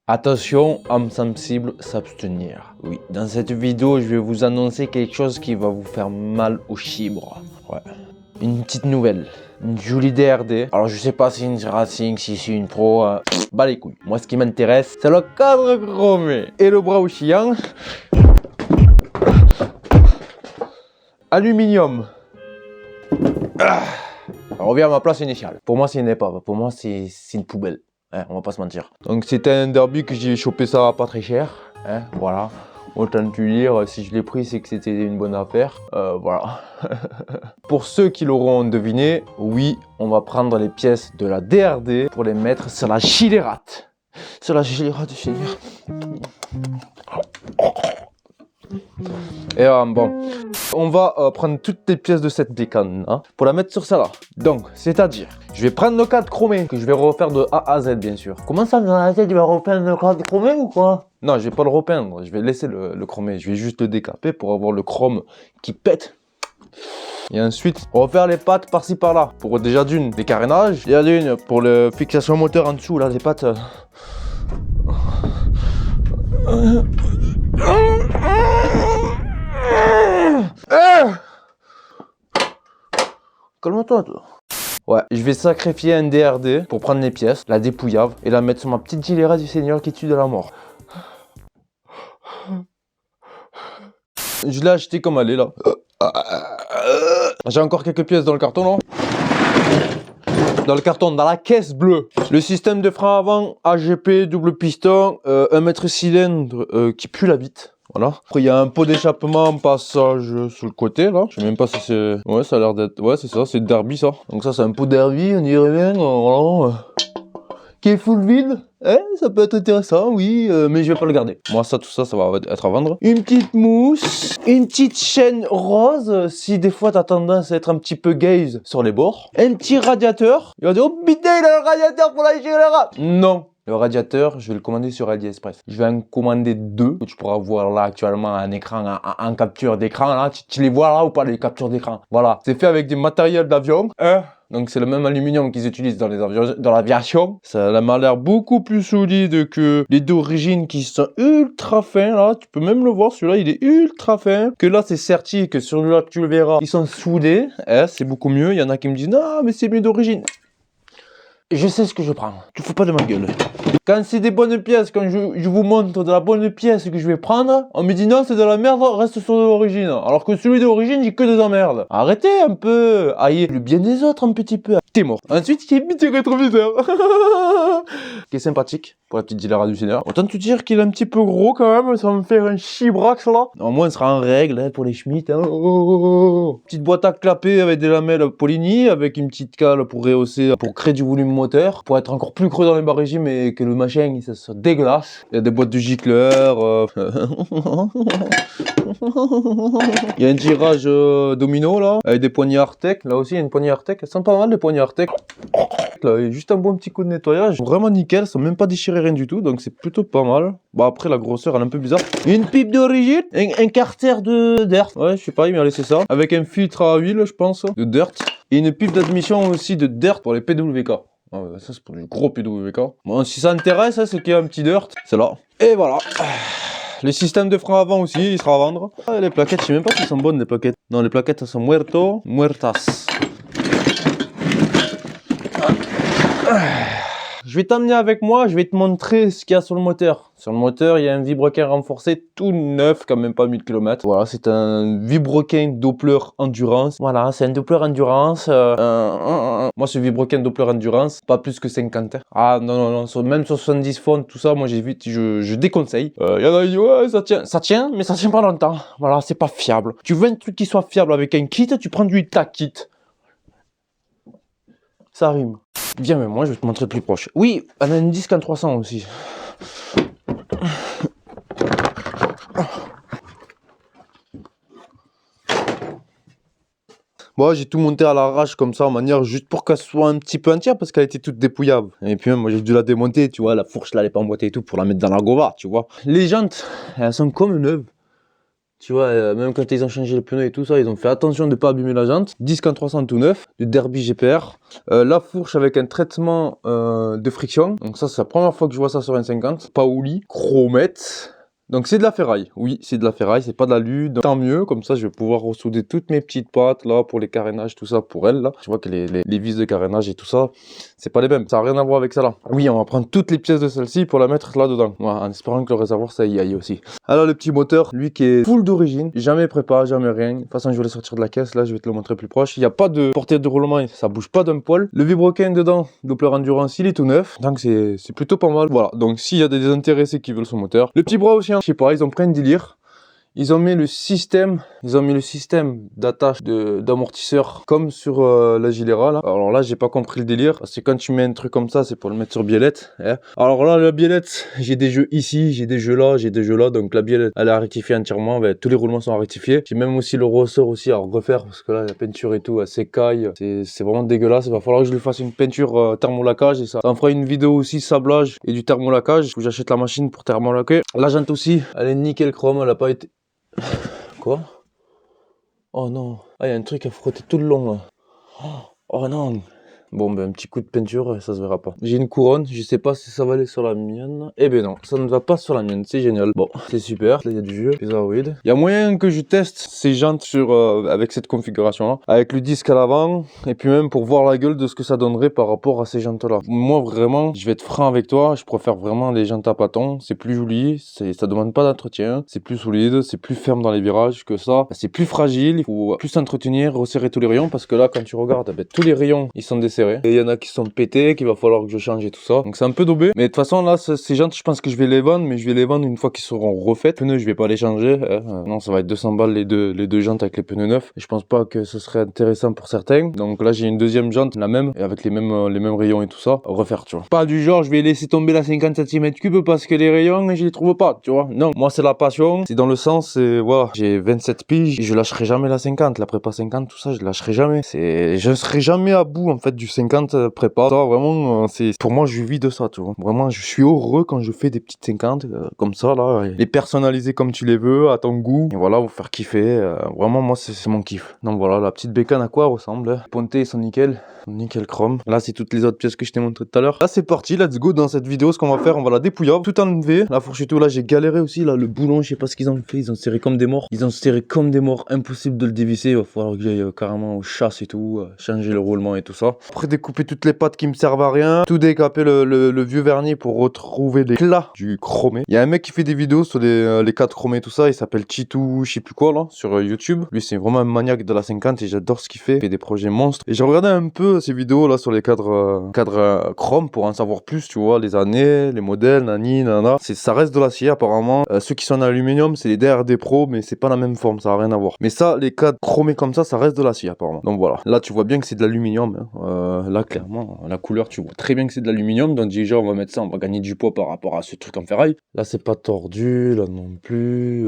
Attention, âme sensible, s'abstenir. Oui, dans cette vidéo, je vais vous annoncer quelque chose qui va vous faire mal au chibre. Ouais. Une petite nouvelle. Une jolie DRD. Alors, je sais pas si c'est une Racing, si c'est une Pro. Bah les couilles. Moi, ce qui m'intéresse, c'est le cadre chromé. Et le bras oscillant. Aluminium. On revient à ma place initiale. Pour moi, c'est une épave. Pour moi, c'est une poubelle. Hein, on va pas se mentir. Donc, c'était un derby que j'ai chopé ça pas très cher. Hein, voilà. Autant te dire, si je l'ai pris, c'est que c'était une bonne affaire. Voilà. Pour ceux qui l'auront deviné, oui, on va prendre les pièces de la DRD pour les mettre sur la Gilérate. Sur la Gilérate du Seigneur. Et bon, on va prendre toutes les pièces de cette bécane hein, pour la mettre sur celle-là. Donc, c'est-à-dire, je vais prendre le cadre chromé que je vais refaire de A à Z, bien sûr. Comment ça, dans la tête, tu vas repeindre le cadre chromé ou quoi? Non, je vais pas le repeindre, je vais laisser le chromé. Je vais juste le décaper pour avoir le chrome qui pète. Et ensuite, refaire les pattes par-ci par-là. Pour déjà d'une, des carénages. Et d'une, pour la fixation moteur en dessous, là, les pattes. Calme-toi, toi. Ouais, je vais sacrifier un DRD pour prendre les pièces, la dépouillave et la mettre sur ma petite Gilérate du Seigneur qui tue de la mort. Je l'ai acheté comme elle est là. J'ai encore quelques pièces dans le carton là. Dans le carton, dans la caisse bleue. Le système de frein avant, AGP, double piston, 1 mètre cylindre qui pue la bite. Voilà. Après, il y a un pot d'échappement, passage sur le côté, là. Je sais même pas si c'est... Ouais, ça a l'air d'être... Ouais, c'est ça, c'est Derby, ça. Donc ça, c'est un pot Derby, on dirait bien, voilà. Qui est full vide. Eh, ça peut être intéressant, oui, mais je vais pas le garder. Moi, ça, tout ça, ça va être à vendre. Une petite mousse. Une petite chaîne rose, si des fois, t'as tendance à être un petit peu gaze sur les bords. Un petit radiateur. Il va dire, oh putain, il a le radiateur pour la Gilérate. Non. Le radiateur, je vais le commander sur AliExpress. Je vais en commander 2. Tu pourras voir là actuellement un écran en capture d'écran. Là, tu les vois là ou pas les captures d'écran? Voilà. C'est fait avec du matériel d'avion. Donc c'est le même aluminium qu'ils utilisent dans les avions, dans l'aviation. Ça m'a l'air beaucoup plus solide que les d'origine qui sont ultra fins là. Tu peux même le voir, celui-là il est ultra fin. Que là c'est certi que sur celui-là tu le verras, ils sont soudés. C'est beaucoup mieux. Il y en a qui me disent non mais c'est mieux d'origine. Je sais ce que je prends. Tu fous pas de ma gueule. Quand c'est des bonnes pièces, quand je vous montre de la bonne pièce que je vais prendre, on me dit non, c'est de la merde, reste sur de l'origine. Alors que celui d'origine, j'ai que des emmerdes. Arrêtez un peu. Aïe, le bien des autres un petit peu. T'es mort. Ensuite, il mis tes rétroviseurs. Qui est sympathique pour la petite Gilérate du Seigneur. Autant te dire qu'il est un petit peu gros quand même, ça va me faire un chibrax là. Au moins, il sera en règle hein, pour les Schmitt. Hein. Petite boîte à clapper avec des lamelles Poligny, avec une petite cale pour rehausser, pour créer du volume moteur, pour être encore plus creux dans les bas régimes et que le machin ça soit dégueulasse. Il y a des boîtes de gicleurs. Il y a un tirage domino là, avec des poignées Artec. Là aussi, il y a une poignée Artec. Elles sont pas mal les poignées Artec. Là, il y a juste un bon petit coup de nettoyage. Vraiment nickel, elles sont même pas déchirées rien du tout. Donc c'est plutôt pas mal. Bon après la grosseur elle est un peu bizarre. Une pipe d'origine, un carter de dirt. Ouais, je sais pas, il m'a laissé ça. Avec un filtre à huile, je pense, de dirt. Et une pipe d'admission aussi de dirt pour les PWK. Ah ouais, ça c'est pour du gros PWK. Bon, si ça intéresse, hein, c'est qu'il y a un petit dirt. C'est là. Et voilà. Le système de frein avant aussi, il sera à vendre. Ah, les plaquettes, je sais même pas si sont bonnes les plaquettes. Non, les plaquettes elles sont muertas. Je vais t'emmener avec moi, je vais te montrer ce qu'il y a sur le moteur. Sur le moteur, il y a un vibroquin renforcé tout neuf, quand même pas 1000 km. Voilà, c'est un vibroquin Doppler Endurance. Voilà, c'est un Doppler Endurance. Moi, ce vibroquin Doppler Endurance, pas plus que 50. Hein. Ah non, même 70 fonds, tout ça, moi je déconseille. Il y en a qui disent, ouais, ça tient, mais ça tient pas longtemps. Voilà, c'est pas fiable. Tu veux un truc qui soit fiable avec un kit, tu prends du kit. Ça rime. Viens, mais moi, je vais te montrer plus proche. Oui, on a une disque en 300 aussi. Bon, j'ai tout monté à l'arrache comme ça, en manière juste pour qu'elle soit un petit peu entière, parce qu'elle était toute dépouillable. Et puis même, moi, j'ai dû la démonter, tu vois, la fourche là, elle est pas emboîtée et tout, pour la mettre dans la gova, tu vois. Les jantes, elles sont comme neuves. Tu vois, même quand ils ont changé les pneus et tout ça, ils ont fait attention de ne pas abîmer la jante. Disque en 300 tout neuf, du Derby GPR. La fourche avec un traitement de friction. Donc ça, c'est la première fois que je vois ça sur un 50. Paoli, chromette. Donc c'est de la ferraille, oui c'est de la ferraille, c'est pas de l'alu, tant mieux, comme ça je vais pouvoir ressouder toutes mes petites pattes là pour les carénages, tout ça pour elle là. Tu vois que les vis de carénage et tout ça, c'est pas les mêmes, ça a rien à voir avec ça là. Oui on va prendre toutes les pièces de celle-ci pour la mettre là dedans, voilà, en espérant que le réservoir ça y aille aussi. Alors le petit moteur, lui qui est full d'origine, jamais prépa, jamais rien. De toute façon je vais le sortir de la caisse, là je vais te le montrer plus proche. Il n'y a pas de portée de roulement, ça bouge pas d'un poil. Le vibroquin dedans, Doppler Endurance, il est tout neuf, donc c'est plutôt pas mal. Voilà, donc s'il y a des désintéressés qui veulent son moteur. Le petit bras aussi, je sais pas, ils ont pris un délire. Ils ont mis le système d'attache d'amortisseur comme sur la Gilera là. Alors là, j'ai pas compris le délire. Parce que quand tu mets un truc comme ça, c'est pour le mettre sur biellette. Hein. Alors là, la biellette, j'ai des jeux ici, j'ai des jeux là, j'ai des jeux là. Donc la biellette, elle est rectifiée entièrement. Ben, tous les roulements sont rectifiés. J'ai même aussi le ressort aussi à refaire parce que là, la peinture et tout, elle s'écaille. C'est vraiment dégueulasse. Il va falloir que je lui fasse une peinture thermolacage et ça en fera une vidéo aussi sablage et du thermolacage. J'achète la machine pour thermolaquer. La jante aussi, elle est nickel chrome, elle a pas été... Quoi? Oh non. Ah, il y a un truc à frotter tout le long là. Oh non. Bon, ben un petit coup de peinture, ça se verra pas. J'ai une couronne, je sais pas si ça va aller sur la mienne. Eh ben non, ça ne va pas sur la mienne, c'est génial. Bon, c'est super, là il y a du jeu, il y a moyen que je teste ces jantes sur, avec cette configuration là, avec le disque à l'avant, et puis même pour voir la gueule de ce que ça donnerait par rapport à ces jantes là. Moi vraiment, je vais être franc avec toi, je préfère vraiment les jantes à pâton, c'est plus joli, ça demande pas d'entretien, c'est plus solide, c'est plus ferme dans les virages que ça, c'est plus fragile, il faut plus s'entretenir, resserrer tous les rayons, parce que là quand tu regardes, ben, tous les rayons ils sont desserrés. Et il y en a qui sont pétés, qu'il va falloir que je change et tout ça. Donc c'est un peu daubé. Mais de toute façon, là, ces jantes, je pense que je vais les vendre. Mais je vais les vendre une fois qu'ils seront refaits. Les pneus, je vais pas les changer. Non, ça va être 200 balles les deux jantes avec les pneus neufs. Et je pense pas que ce serait intéressant pour certains. Donc là, j'ai une deuxième jante, la même. Et avec les mêmes rayons et tout ça. À refaire, tu vois. Pas du genre, je vais laisser tomber la 50 cm3 parce que les rayons, je les trouve pas, tu vois. Non, moi, c'est la passion. C'est dans le sens, voilà, j'ai 27 piges. Je lâcherai jamais la 50. La prépa 50, tout ça, je lâcherai jamais. Je serai jamais à bout, en fait, du 50 prépa. Ça, vraiment, c'est pour moi, je vis de ça, tu vois. Vraiment, je suis heureux quand je fais des petites 50 comme ça, là. Les personnaliser comme tu les veux, à ton goût. Et voilà, vous faire kiffer. Vraiment, moi, c'est mon kiff. Donc voilà, la petite bécane à quoi elle ressemble. Les pontées sont nickel. Nickel chrome. Là, c'est toutes les autres pièces que je t'ai montré tout à l'heure. Là, c'est parti. Let's go. Dans cette vidéo, ce qu'on va faire, on va la dépouiller. Tout enlever. La fourche et tout. Là, j'ai galéré aussi. Là, le boulon, je sais pas ce qu'ils ont fait. Ils ont serré comme des morts. Ils ont serré comme des morts. Impossible de le dévisser. Il va falloir que j'aille carrément aux chasses et tout. Changer le roulement et tout ça. Après, découper toutes les pattes qui me servent à rien. Tout décaper le vieux vernis pour retrouver l'éclat du chromé. Il y a un mec qui fait des vidéos sur les cadres chromés, tout ça. Il s'appelle Chitou, je sais plus quoi, là, sur YouTube. Lui, c'est vraiment un maniaque de la 50 et j'adore ce qu'il fait. Il fait des projets monstres. Et j'ai regardé un peu ces vidéos là sur les cadres chrome pour en savoir plus, tu vois, les années, les modèles, nani, nana. Ça reste de l'acier apparemment. Ceux qui sont en aluminium, c'est les DRD Pro, mais c'est pas la même forme, ça a rien à voir. Mais ça, les cadres chromés comme ça reste de l'acier apparemment. Donc voilà. Là, tu vois bien que c'est de l'aluminium. Hein. Là, clairement, la couleur, tu vois très bien que c'est de l'aluminium. Donc déjà, on va mettre ça, on va gagner du poids par rapport à ce truc en ferraille. Là, c'est pas tordu, là non plus.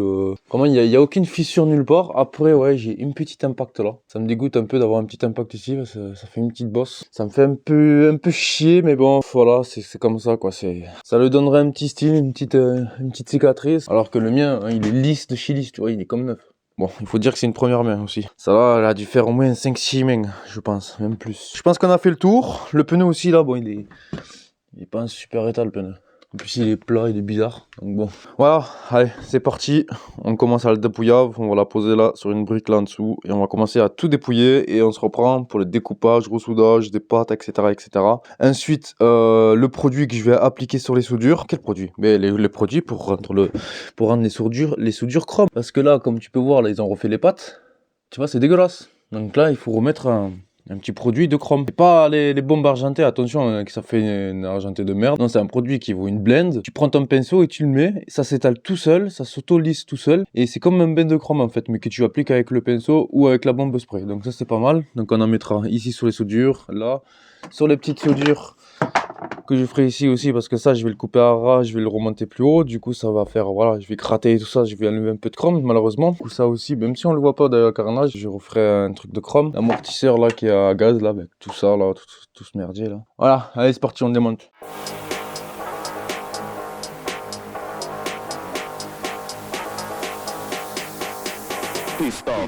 Comment il y a aucune fissure nulle part. Après, ouais, j'ai une petite impact là. Ça me dégoûte un peu d'avoir un petit impact ici, parce que ça fait une petite bosse. Ça me fait un peu chier, mais bon, voilà, c'est comme ça, quoi. Ça lui donnerait un petit style, une petite cicatrice. Alors que le mien, hein, il est lisse de chez lisse, tu vois, il est comme neuf. Bon, il faut dire que c'est une première main aussi. Ça va, elle a dû faire au moins 5-6 mains, je pense, même plus. Je pense qu'on a fait le tour. Le pneu aussi, là, bon, il est pas en super état, le pneu. En plus, il est plat, il est bizarre. Donc bon. Voilà, allez, c'est parti. On commence à le dépouiller. On va la poser là, sur une brique là en dessous. Et on va commencer à tout dépouiller. Et on se reprend pour le découpage, ressoudage des pattes, etc. etc. Ensuite, le produit que je vais appliquer sur les soudures. Quel produit? Mais les produits pour rendre les soudures chrome. Parce que là, comme tu peux voir, là, ils ont refait les pattes. Tu vois, c'est dégueulasse. Donc là, il faut remettre un petit produit de chrome. C'est pas les bombes argentées, attention, que ça fait une argentée de merde. Non, c'est un produit qui vaut une blende. Tu prends ton pinceau et tu le mets, ça s'étale tout seul, ça s'auto-lisse tout seul. Et c'est comme un bain de chrome en fait, mais que tu appliques avec le pinceau ou avec la bombe spray. Donc ça, c'est pas mal. Donc on en mettra ici sur les soudures, là. Sur les petites soudures que je ferai ici aussi, parce que ça, je vais le couper à ras, je vais le remonter plus haut. Du coup, ça va faire, voilà, je vais gratter tout ça, je vais enlever un peu de chrome, malheureusement. Du coup, ça aussi, même si on le voit pas de carénage, je referai un truc de chrome. L'amortisseur là qui est à gaz, là, avec tout ça, là, tout ce merdier là. Voilà, allez, c'est parti, on démonte. Pissed off.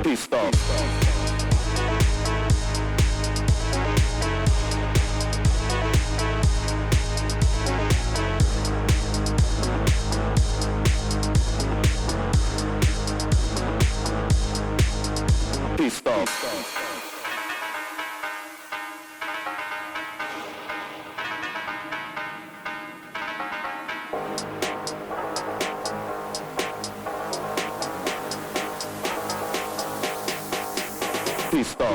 Pissed off. Pissed off. Pissed off.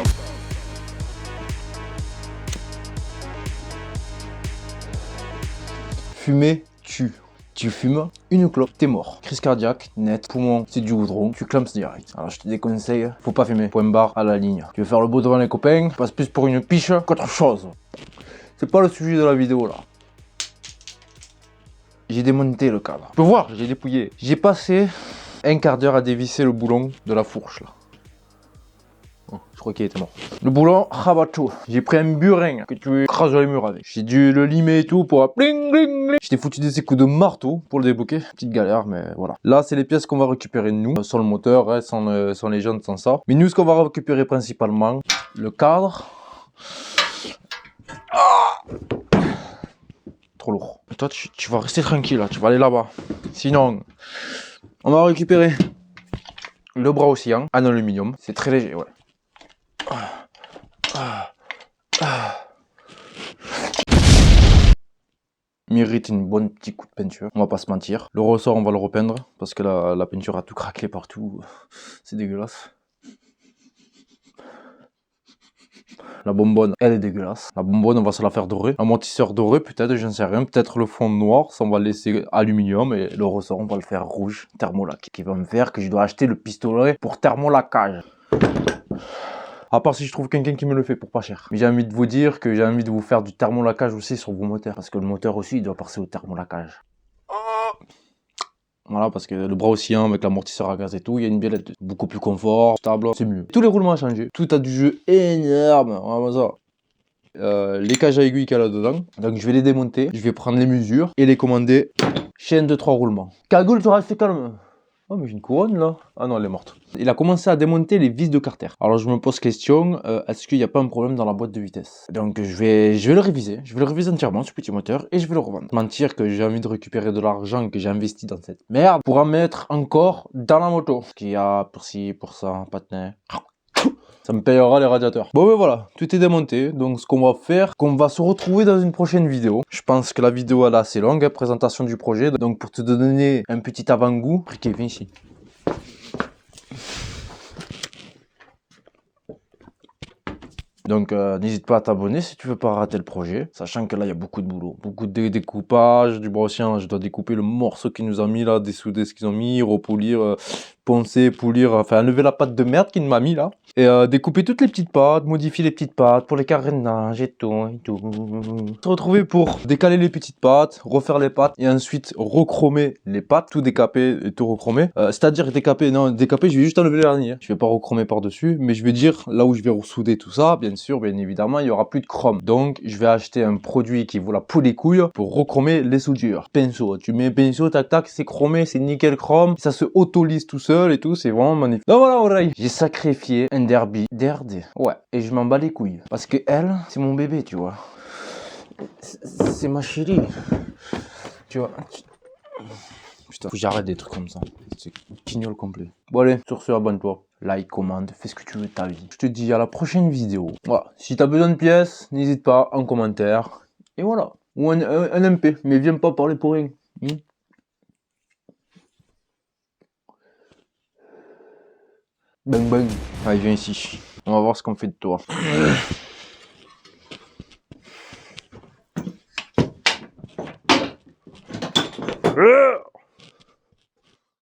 Fumer tue. Tu fumes une clope, t'es mort. Crise cardiaque, net, poumon, c'est du goudron, tu clames direct. Alors je te déconseille, faut pas fumer. Point barre à la ligne. Tu veux faire le beau devant les copains, passe plus pour une piche qu'autre chose. C'est pas le sujet de la vidéo là. J'ai démonté le cadre. Tu peux voir, j'ai dépouillé. J'ai passé un quart d'heure à dévisser le boulon de la fourche là. Oh, je crois qu'il était mort. Le boulon, rabatou. J'ai pris un burin que tu écrases les murs avec. J'ai dû le limer et tout pour bling bling bling. J'étais foutu de ces coups de marteau pour le débloquer. Petite galère, mais voilà. Là, c'est les pièces qu'on va récupérer nous, sans le moteur, hein, sans les jantes, sans ça. Mais nous, ce qu'on va récupérer principalement, le cadre. Ah, trop lourd. Et toi, tu vas rester tranquille là, tu vas aller là-bas. Sinon, on va récupérer le bras oscillant en aluminium. C'est très léger, ouais. Mérite une bonne petite coup de peinture, on va pas se mentir. Le ressort, on va le repeindre parce que la peinture a tout craquelé partout. C'est dégueulasse. La bonbonne, elle est dégueulasse. La bonbonne, on va se la faire dorer. Amortisseur doré, peut-être, j'en sais rien. Peut-être le fond noir, ça on va le laisser aluminium. Et le ressort, on va le faire rouge, thermolac. Qui va me faire que je dois acheter le pistolet pour thermolacage. À part si je trouve quelqu'un qui me le fait pour pas cher. Mais j'ai envie de vous dire que j'ai envie de vous faire du thermolacage aussi sur vos moteurs. Parce que le moteur aussi, il doit passer au thermolacage. Voilà, parce que le bras oscillant avec l'amortisseur à gaz et tout, il y a une biellette. Beaucoup plus confort, stable, c'est mieux. Tous les roulements ont changé. Tout a du jeu énorme. Vraiment ça. Les cages à aiguilles qu'il y a là-dedans. Donc je vais les démonter, je vais prendre les mesures et les commander. Chaîne de 3 roulements. Cagoule, tu restes calme. Oh mais j'ai une couronne là. Ah non, elle est morte. Il a commencé à démonter les vis de carter. Alors je me pose question, est-ce qu'il n'y a pas un problème dans la boîte de vitesse? Donc je vais le réviser. Je vais le réviser entièrement ce petit moteur et je vais le revendre. Mentir que j'ai envie de récupérer de l'argent que j'ai investi dans cette merde pour en mettre encore dans la moto. Ce qu'il y a pour ci, pour ça, patin. Ça me payera les radiateurs. Bon ben voilà, tout est démonté. Donc ce qu'on va faire, qu'on va se retrouver dans une prochaine vidéo. Je pense que la vidéo elle est assez longue, hein, présentation du projet. Donc pour te donner un petit avant-goût, viens ici. Donc n'hésite pas à t'abonner si tu veux pas rater le projet, sachant que là il y a beaucoup de boulot, beaucoup de découpage, du bras oscillant, je dois découper le morceau qu'ils nous ont mis là, dessouder ce qu'ils ont mis, repolir, poncer, poulir, enfin enlever la pâte de merde qu'il m'a mis là, et découper toutes les petites pâtes, modifier les petites pâtes pour les carénages et tout, Se retrouver pour décaler les petites pâtes, refaire les pâtes et ensuite recromer les pâtes, tout décaper et tout recromer, c'est-à-dire décaper, non décaper je vais juste enlever les vernis, je vais pas recromer par dessus, mais je vais dire là où je vais ressouder tout ça, bien sûr, bien évidemment, il y aura plus de chrome. Donc, je vais acheter un produit qui vaut la peau des couilles pour recromer les soudures. Pinceau, tu mets un pinceau, tac tac, c'est chromé, c'est nickel chrome, ça se auto-lisse tout seul et tout, c'est vraiment magnifique. Donc voilà, oreille, j'ai sacrifié un derby DRD. Ouais, et je m'en bats les couilles. Parce que elle, c'est mon bébé, tu vois. C'est ma chérie. Tu vois. Putain, faut que j'arrête des trucs comme ça. C'est quignol complet. Bon allez, sur ce, abonne-toi. Like, commande, fais ce que tu veux de ta vie. Je te dis à la prochaine vidéo. Voilà, si t'as besoin de pièces, n'hésite pas, en commentaire. Et voilà. Ou un MP, mais viens pas parler pour rien. Bang bang. Allez, viens ici. On va voir ce qu'on fait de toi.